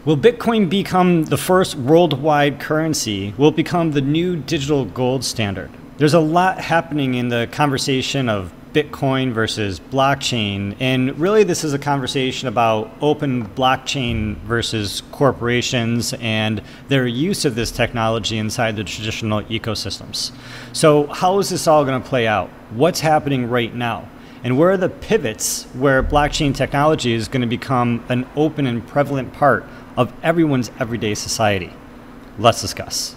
Will Bitcoin become the first worldwide currency? Will it become the new digital gold standard? There's a lot happening in the conversation of Bitcoin versus blockchain, and really this is a conversation about open blockchain versus corporations and their use of this technology inside the traditional ecosystems. So how is this all going to play out? What's happening right now? And where are the pivots where blockchain technology is going to become an open and prevalent part of everyone's everyday society? Let's discuss.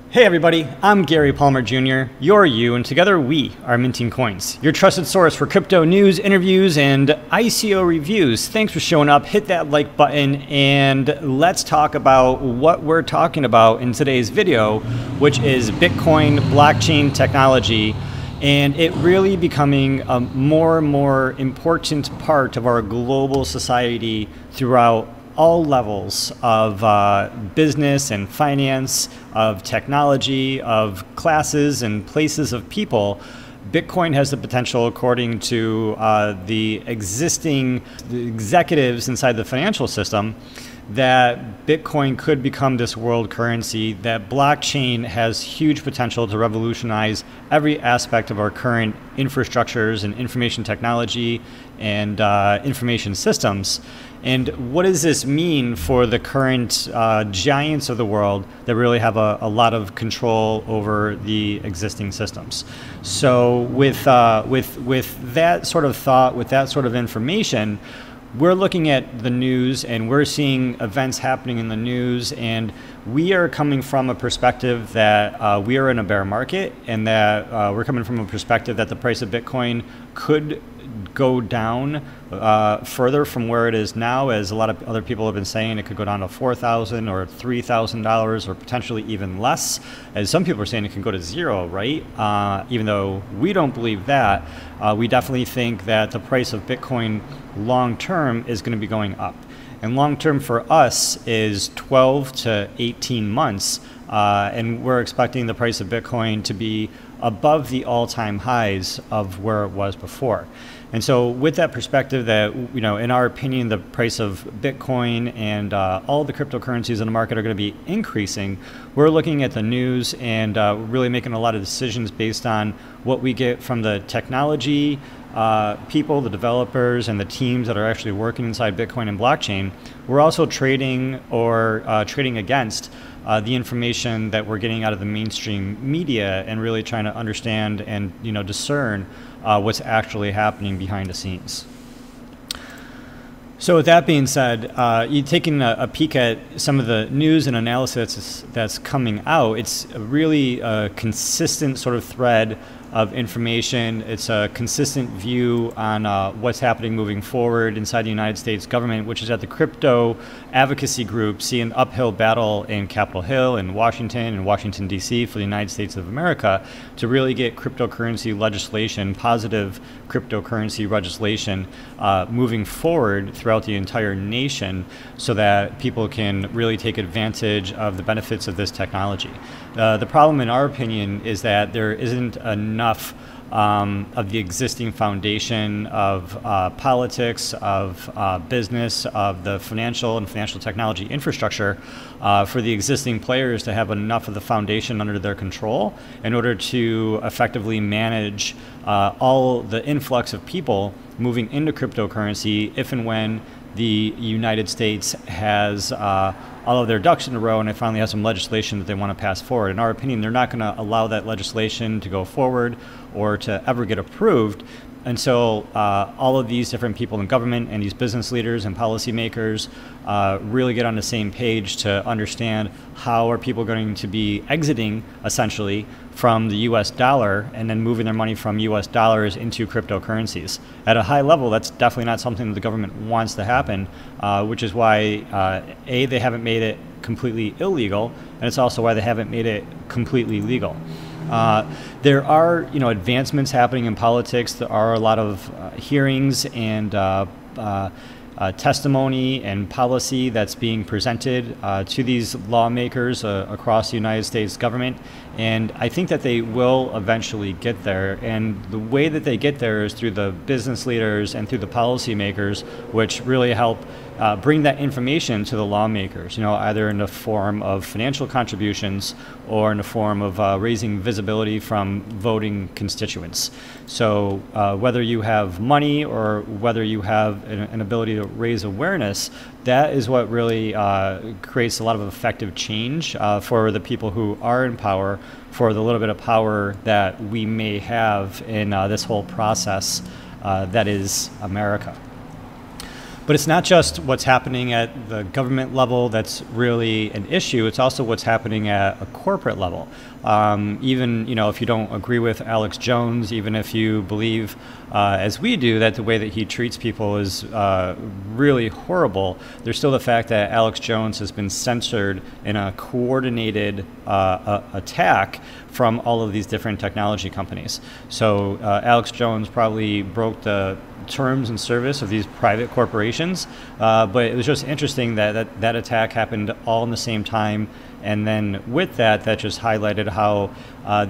Hey everybody, I'm Gary Palmer Jr., you're you, and together we are Minting Coins, your trusted source for crypto news, interviews, and ICO reviews. Thanks for showing up, hit that like button, and let's talk about what we're talking about in today's video, which is Bitcoin blockchain technology, and it really becoming a more and more important part of our global society throughout all levels of business and finance, of technology, of classes and places of people. Bitcoin has the potential, according to the existing executives inside the financial system, that Bitcoin could become this world currency, that blockchain has huge potential to revolutionize every aspect of our current infrastructures and information technology and information systems. And what does this mean for the current giants of the world that really have a lot of control over the existing systems? So with that sort of thought, with that sort of information, we're looking at the news and we're seeing events happening in the news, and we are coming from a perspective that we are in a bear market, and that we're coming from a perspective that the price of Bitcoin could go down further from where it is now. As a lot of other people have been saying, it could go down to $4,000 or $3,000 or potentially even less. As some people are saying, it can go to zero, right? Even though we don't believe that, we definitely think that the price of Bitcoin long term is going to be going up. And long term for us is 12 to 18 months. And we're expecting the price of Bitcoin to be above the all-time highs of where it was before. And so with that perspective that, you know, in our opinion, the price of Bitcoin and all the cryptocurrencies in the market are going to be increasing, we're looking at the news and really making a lot of decisions based on what we get from the technology people, the developers, and the teams that are actually working inside Bitcoin and blockchain. We're also trading or trading against the information that we're getting out of the mainstream media and really trying to understand and, you know, discern what's actually happening behind the scenes. So with that being said, you taking a peek at some of the news and analysis that's coming out, it's a really consistent sort of thread of information. It's a consistent view on what's happening moving forward inside the United States government, which is that the crypto advocacy groups see an uphill battle in Capitol Hill and Washington, D.C. for the United States of America to really get cryptocurrency legislation, positive cryptocurrency legislation moving forward throughout the entire nation so that people can really take advantage of the benefits of this technology. The problem, in our opinion, is that there isn't enough of the existing foundation of politics, of business, of the financial and financial technology infrastructure for the existing players to have enough of the foundation under their control in order to effectively manage all the influx of people moving into cryptocurrency if and when the United States has all of their ducks in a row and they finally have some legislation that they want to pass forward. In our opinion, they're not going to allow that legislation to go forward or to ever get approved until all of these different people in government and these business leaders and policymakers really get on the same page to understand how are people going to be exiting essentially from the US dollar and then moving their money from US dollars into cryptocurrencies. At a high level, that's definitely not something that the government wants to happen, which is why A, they haven't made it completely illegal, and it's also why they haven't made it completely legal. There are, advancements happening in politics. There are a lot of hearings and testimony and policy that's being presented to these lawmakers across the United States government. And I think that they will eventually get there. And the way that they get there is through the business leaders and through the policymakers, which really help bring that information to the lawmakers, either in the form of financial contributions or in the form of raising visibility from voting constituents. So whether you have money or whether you have an ability to raise awareness, that is what really creates a lot of effective change for the people who are in power, for the little bit of power that we may have in this whole process that is America. But it's not just what's happening at the government level that's really an issue, it's also what's happening at a corporate level. Even if you don't agree with Alex Jones, even if you believe, as we do, that the way that he treats people is really horrible, there's still the fact that Alex Jones has been censored in a coordinated attack from all of these different technology companies. So Alex Jones probably broke the terms and service of these private corporations, but it was just interesting that attack happened all in the same time. And then with that just highlighted how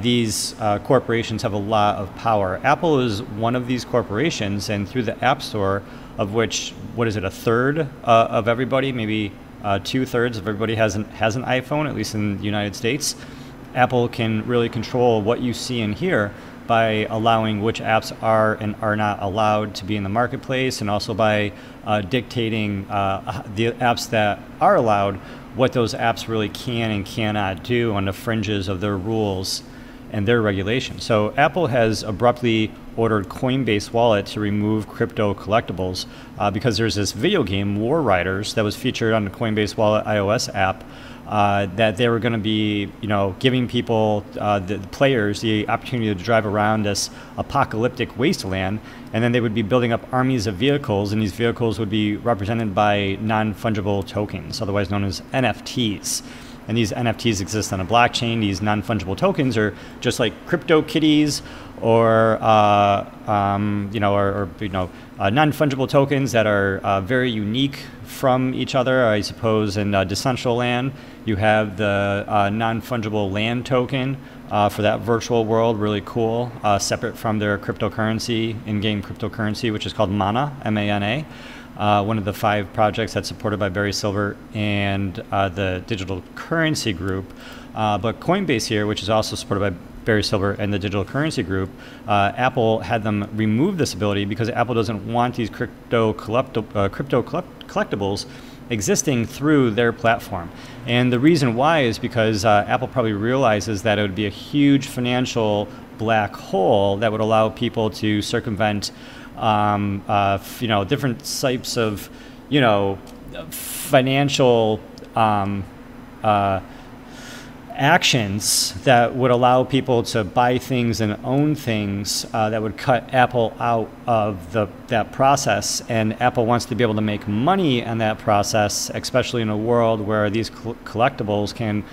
these corporations have a lot of power. Apple is one of these corporations, and through the App Store, of which, what is it, a third of everybody, maybe 2/3 of everybody has an iPhone, at least in the United States. Apple can really control what you see and hear by allowing which apps are and are not allowed to be in the marketplace, and also by dictating the apps that are allowed, what those apps really can and cannot do on the fringes of their rules and their regulations. So Apple has abruptly ordered Coinbase Wallet to remove crypto collectibles because there's this video game, War Riders, that was featured on the Coinbase Wallet iOS app, that they were going to be, giving people, the players, the opportunity to drive around this apocalyptic wasteland, and then they would be building up armies of vehicles, and these vehicles would be represented by non-fungible tokens, otherwise known as NFTs. And these NFTs exist on a blockchain. These non-fungible tokens are just like crypto kitties, or non-fungible tokens that are very unique from each other. I suppose in Decentraland, you have the non-fungible land token for that virtual world, really cool, separate from their cryptocurrency, in-game cryptocurrency, which is called Mana, M-A-N-A. One of the 5 projects that's supported by Barry Silver and the Digital Currency Group. But Coinbase here, which is also supported by Barry Silver and the Digital Currency Group, Apple had them remove this ability because Apple doesn't want these crypto collectibles existing through their platform. And the reason why is because Apple probably realizes that it would be a huge financial black hole that would allow people to circumvent different types of, financial actions that would allow people to buy things and own things that would cut Apple out of that process. And Apple wants to be able to make money on that process, especially in a world where these collectibles can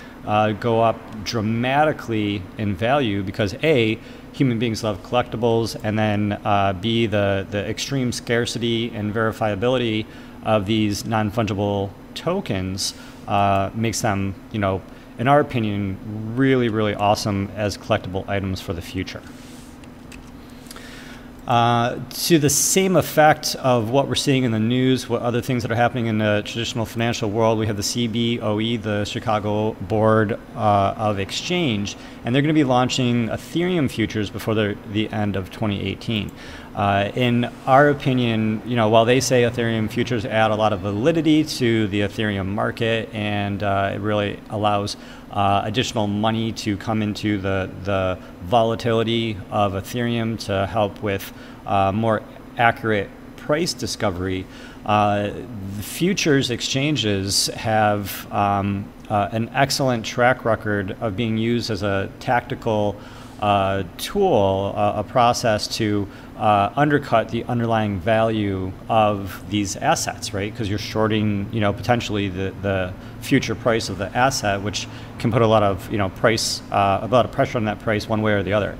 go up dramatically in value because A, human beings love collectibles, and then B, the extreme scarcity and verifiability of these non-fungible tokens makes them, in our opinion, really, really awesome as collectible items for the future. To the same effect of what we're seeing in the news, what other things that are happening in the traditional financial world, we have the CBOE, the Chicago Board of Exchange, and they're going to be launching Ethereum futures before the end of 2018. In our opinion, while they say Ethereum futures add a lot of validity to the Ethereum market, and it really allows additional money to come into the volatility of Ethereum to help with more accurate price discovery, the futures exchanges have an excellent track record of being used as a tactical tool, a process to undercut the underlying value of these assets, right? Because you're shorting, potentially the future price of the asset, which can put a lot of, a lot of pressure on that price one way or the other.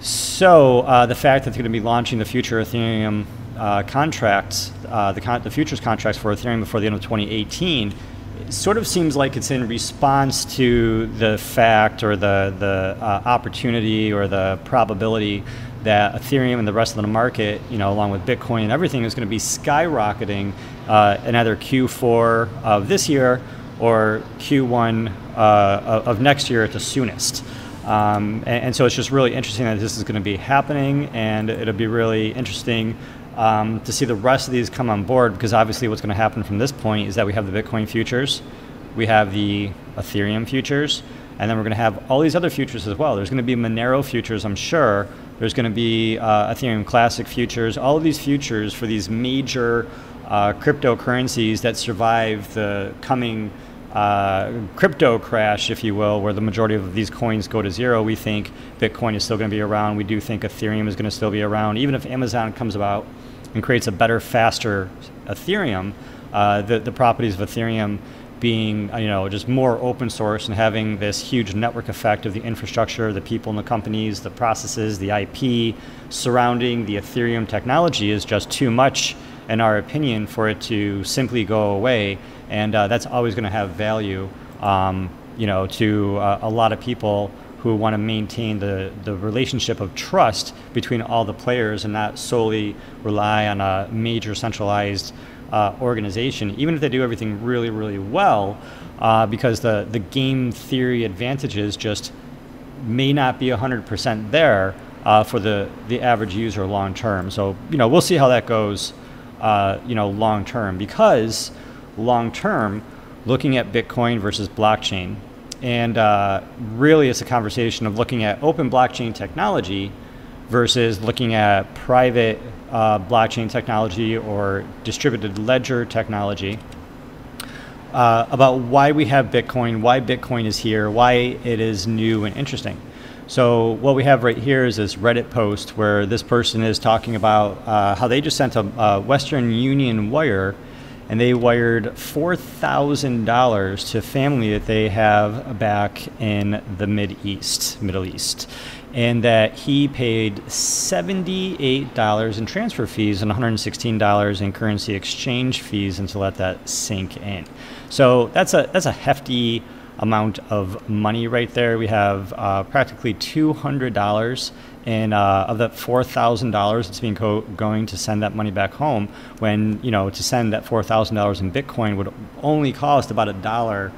So the fact that they're going to be launching the future Ethereum contracts, the futures contracts for Ethereum before the end of 2018, it sort of seems like it's in response to the fact or the opportunity or the probability that Ethereum and the rest of the market, along with Bitcoin and everything, is going to be skyrocketing in either Q4 of this year or Q1 of next year at the soonest. And so it's just really interesting that this is going to be happening, and it'll be really interesting to see the rest of these come on board, because obviously what's going to happen from this point is that we have the Bitcoin futures, we have the Ethereum futures, and then we're going to have all these other futures as well. There's going to be Monero futures, I'm sure. There's going to be Ethereum Classic futures, all of these futures for these major cryptocurrencies that survive the coming crypto crash, if you will, where the majority of these coins go to zero. We think Bitcoin is still going to be around. We do think Ethereum is going to still be around. Even if Amazon comes about and creates a better, faster Ethereum, the properties of Ethereum being just more open source and having this huge network effect of the infrastructure, the people and the companies, the processes, the IP surrounding the Ethereum technology is just too much, in our opinion, for it to simply go away. And that's always going to have value, to a lot of people who want to maintain the relationship of trust between all the players and not solely rely on a major centralized organization, even if they do everything really, really well, because the game theory advantages just may not be 100% there for the average user long term. So, we'll see how that goes, long term, because long term, looking at Bitcoin versus blockchain, and really it's a conversation of looking at open blockchain technology versus looking at private blockchain technology or distributed ledger technology, about why we have Bitcoin, why Bitcoin is here, why it is new and interesting. So what we have right here is this Reddit post where this person is talking about how they just sent a Western Union wire, and they wired $4,000 to family that they have back in the Middle East, and that he paid $78 in transfer fees and $116 in currency exchange fees, and to let that sink in. So that's a hefty amount of money right there. We have practically $200 and of that $4,000 that's being going to send that money back home, when to send that $4,000 in Bitcoin would only cost about $1,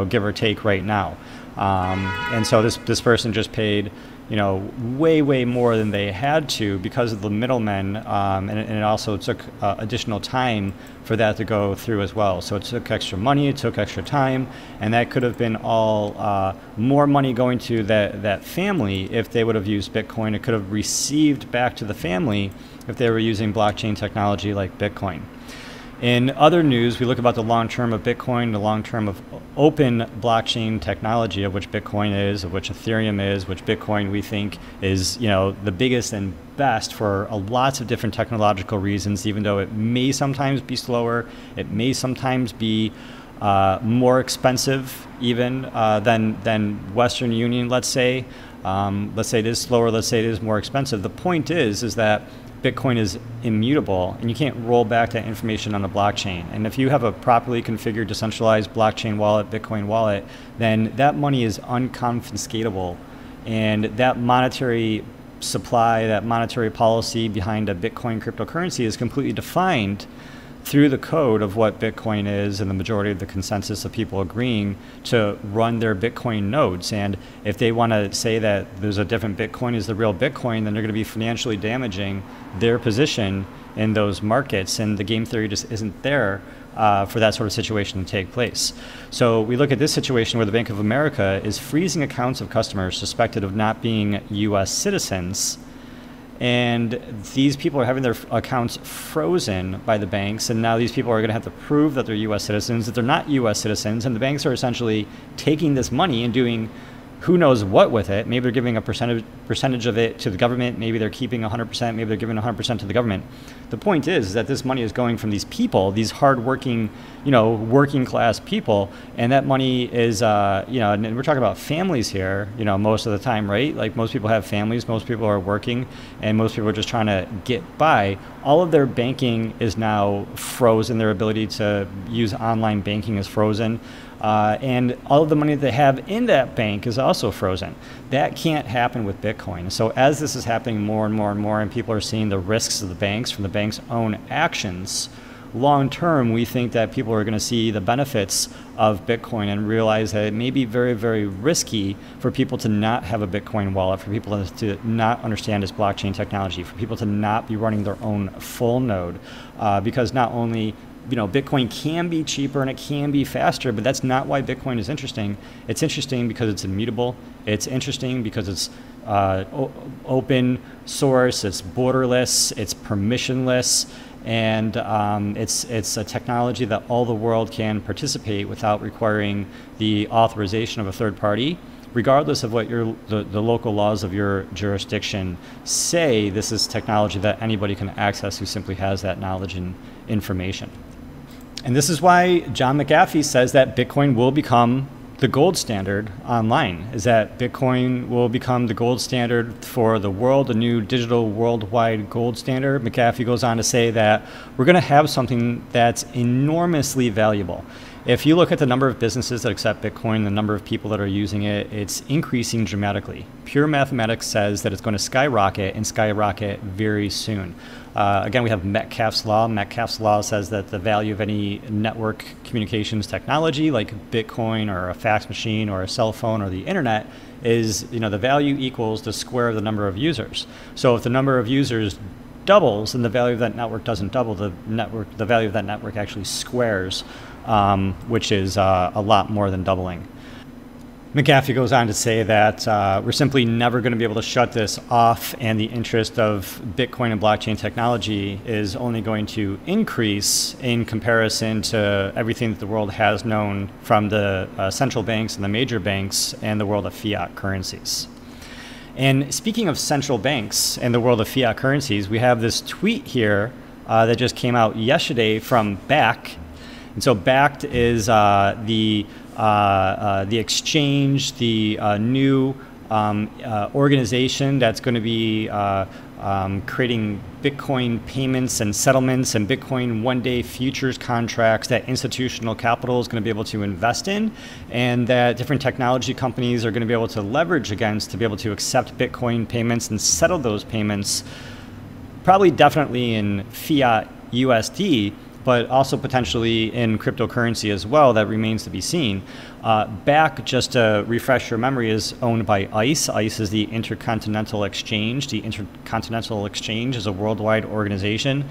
give or take right now. And so this person just paid way more than they had to because of the middlemen, and it also took additional time for that to go through as well. So it took extra money, it took extra time, and that could have been all more money going to that family if they would have used Bitcoin. It could have received back to the family if they were using blockchain technology like Bitcoin. In other news, we look about the long term of Bitcoin, the long term of open blockchain technology, of which Bitcoin is, of which Ethereum is, which Bitcoin we think is the biggest and best for lots of different technological reasons, even though it may sometimes be slower, it may sometimes be more expensive even than Western Union, let's say. Let's say it is slower, let's say it is more expensive. The point is that Bitcoin is immutable, and you can't roll back that information on the blockchain. And if you have a properly configured decentralized blockchain wallet, Bitcoin wallet, then that money is unconfiscatable. And that monetary supply, that monetary policy behind a Bitcoin cryptocurrency is completely defined through the code of what Bitcoin is and the majority of the consensus of people agreeing to run their Bitcoin nodes. And if they want to say that there's a different Bitcoin is the real Bitcoin, then they're going to be financially damaging their position in those markets. And the game theory just isn't there for that sort of situation to take place. So we look at this situation where the Bank of America is freezing accounts of customers suspected of not being US citizens. And these people are having their accounts frozen by the banks, and now these people are going to have to prove that they're U.S. citizens, that they're not U.S. citizens, and the banks are essentially taking this money and doing who knows what with it. Maybe they're giving a percentage of it to the government, maybe they're keeping 100%, maybe they're giving 100% to the government. The point is that this money is going from these people, these hard-working, working class people, and that money is, and we're talking about families here, most of the time, right? Like most people have families, most people are working, and most people are just trying to get by. all of their banking is now frozen. Their ability to use online banking is frozen. And all of the money that they have in that bank is also frozen. That can't happen with Bitcoin. So as this is happening more and more and more, and people are seeing the risks of the banks from the bank's own actions, long term, we think that people are going to see the benefits of Bitcoin and realize that it may be very, very risky for people to not have a Bitcoin wallet, for people to not understand its blockchain technology, for people to not be running their own full node, because not only Bitcoin can be cheaper and it can be faster, but that's not why Bitcoin is interesting. It's interesting because it's immutable. It's interesting because it's open source, it's borderless, it's permissionless, and it's a technology that all the world can participate without requiring the authorization of a third party. Regardless of what the local laws of your jurisdiction say, this is technology that anybody can access who simply has that knowledge and information. And this is why John McAfee says that Bitcoin will become the gold standard online, is that Bitcoin will become the gold standard for the world, a new digital worldwide gold standard. McAfee goes on to say that we're going to have something that's enormously valuable. If you look at the number of businesses that accept Bitcoin, the number of people that are using it, it's increasing dramatically. Pure mathematics says that it's going to skyrocket and skyrocket very soon. Again, we have Metcalfe's law. Metcalfe's law says that the value of any network communications technology like Bitcoin or a fax machine or a cell phone or the internet is, the value equals the square of the number of users. So if the number of users doubles and the value of that network doesn't double, the value of that network actually squares, which is a lot more than doubling. McAfee goes on to say that we're simply never going to be able to shut this off, and the interest of Bitcoin and blockchain technology is only going to increase in comparison to everything that the world has known from the central banks and the major banks and the world of fiat currencies. And speaking of central banks and the world of fiat currencies, we have this tweet here that just came out yesterday from BAKKT. And so BAKKT is the exchange, the new organization that's going to be creating Bitcoin payments and settlements and Bitcoin one-day futures contracts that institutional capital is going to be able to invest in, and that different technology companies are going to be able to leverage against to be able to accept Bitcoin payments and settle those payments, probably definitely in fiat USD, but also potentially in cryptocurrency as well. That remains to be seen. BAKKT, just to refresh your memory, is owned by ICE. ICE is the Intercontinental Exchange. The Intercontinental Exchange is a worldwide organization.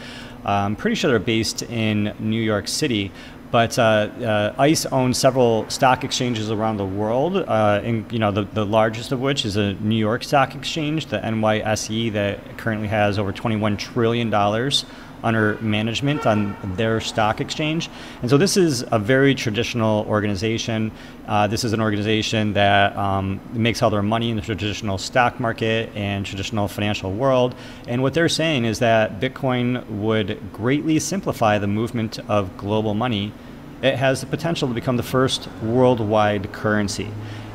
I'm pretty sure they're based in New York City. But ICE owns several stock exchanges around the world, the largest of which is a New York stock exchange, the NYSE, that currently has over $21 trillion under management on their stock exchange. And so this is a very traditional organization. This is an organization that makes all their money in the traditional stock market and traditional financial world. And what they're saying is that Bitcoin would greatly simplify the movement of global money. It has the potential to become the first worldwide currency.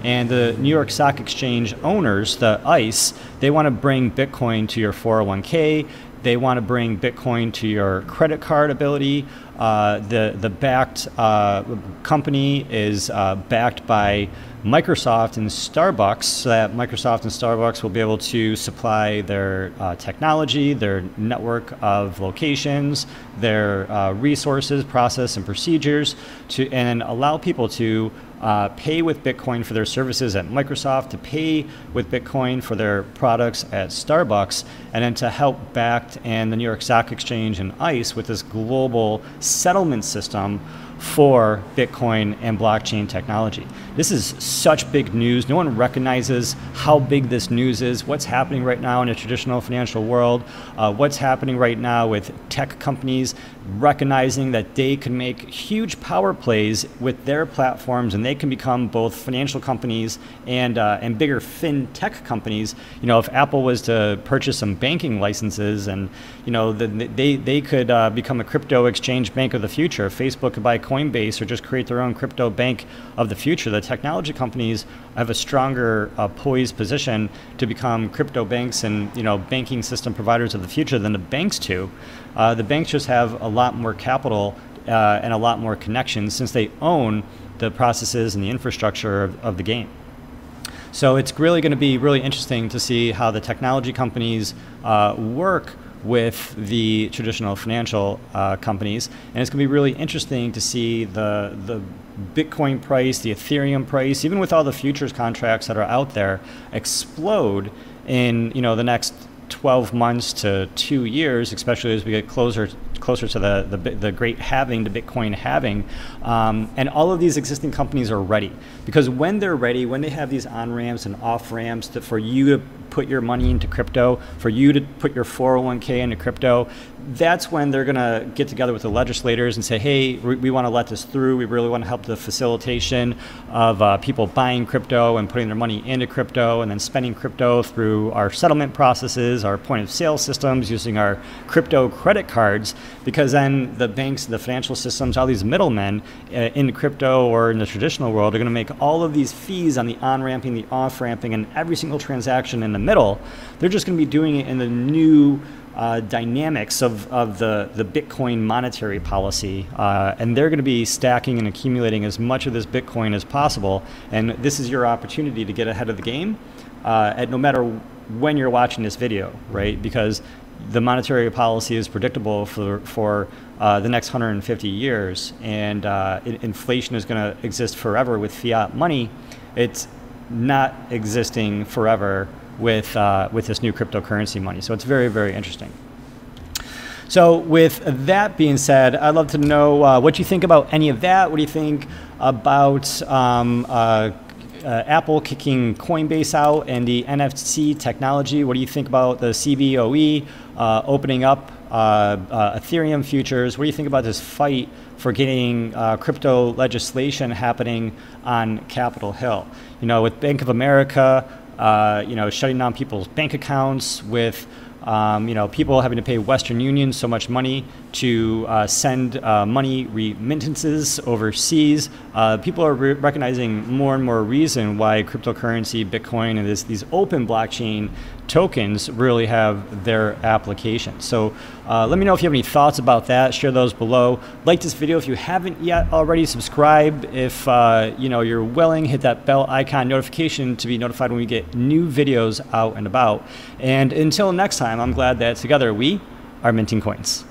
And the New York Stock Exchange owners, the ICE, they want to bring Bitcoin to your 401k. They want to bring Bitcoin to your credit card ability. The BAKKT company is backed by Microsoft and Starbucks, so that Microsoft and Starbucks will be able to supply their technology, their network of locations, their resources, process, and procedures, and allow people to pay with Bitcoin for their services at Microsoft, to pay with Bitcoin for their products at Starbucks, and then to help BAKKT and the New York Stock Exchange and ICE with this global settlement system for Bitcoin and blockchain technology. This is such big news. No one recognizes how big this news is, what's happening right now in a traditional financial world, what's happening right now with tech companies recognizing that they can make huge power plays with their platforms, and they they can become both financial companies and bigger fintech companies. You know, if Apple was to purchase some banking licenses, and you know, they could become a crypto exchange bank of the future. Facebook could buy Coinbase or just create their own crypto bank of the future. The technology companies have a stronger poised position to become crypto banks and, you know, banking system providers of the future than the banks do. The banks just have a lot more capital and a lot more connections since they own the processes and the infrastructure of the game. So it's really going to be really interesting to see how the technology companies work with the traditional financial companies, and it's going to be really interesting to see the Bitcoin price, the Ethereum price, even with all the futures contracts that are out there, explode in, you know, the next 12 months to 2 years, especially as we get closer to the great halving, the Bitcoin halving. And all of these existing companies are ready, because when they're ready, when they have these on-ramps and off-ramps for you to put your money into crypto, for you to put your 401k into crypto, that's when they're going to get together with the legislators and say, hey, we want to let this through. We really want to help the facilitation of people buying crypto and putting their money into crypto and then spending crypto through our settlement processes, our point of sale systems, using our crypto credit cards, because then the banks, the financial systems, all these middlemen in crypto or in the traditional world are going to make all of these fees on the on-ramping, the off-ramping, and every single transaction in the middle. They're just going to be doing it in the new dynamics of the Bitcoin monetary policy, and they're going to be stacking and accumulating as much of this Bitcoin as possible. And this is your opportunity to get ahead of the game, at no matter when you're watching this video, right? Because the monetary policy is predictable for the next 150 years, and inflation is going to exist forever with fiat money. It's not existing forever with this new cryptocurrency money. So it's very, very interesting. So with that being said, I'd love to know what you think about any of that. What do you think about Apple kicking Coinbase out and the NFC technology? What do you think about the CBOE opening up Ethereum futures? What do you think about this fight for getting crypto legislation happening on Capitol Hill? You know, with Bank of America, you know, shutting down people's bank accounts, with you know, people having to pay Western Union so much money to send money remittances overseas. People are recognizing more and more reason why cryptocurrency, Bitcoin, and these open blockchain tokens really have their application. So let me know if you have any thoughts about that. Share those below. Like this video if you haven't yet already. Subscribe if you know, you're willing. Hit that bell icon notification to be notified when we get new videos out and about. And until next time, I'm glad that together we are minting coins.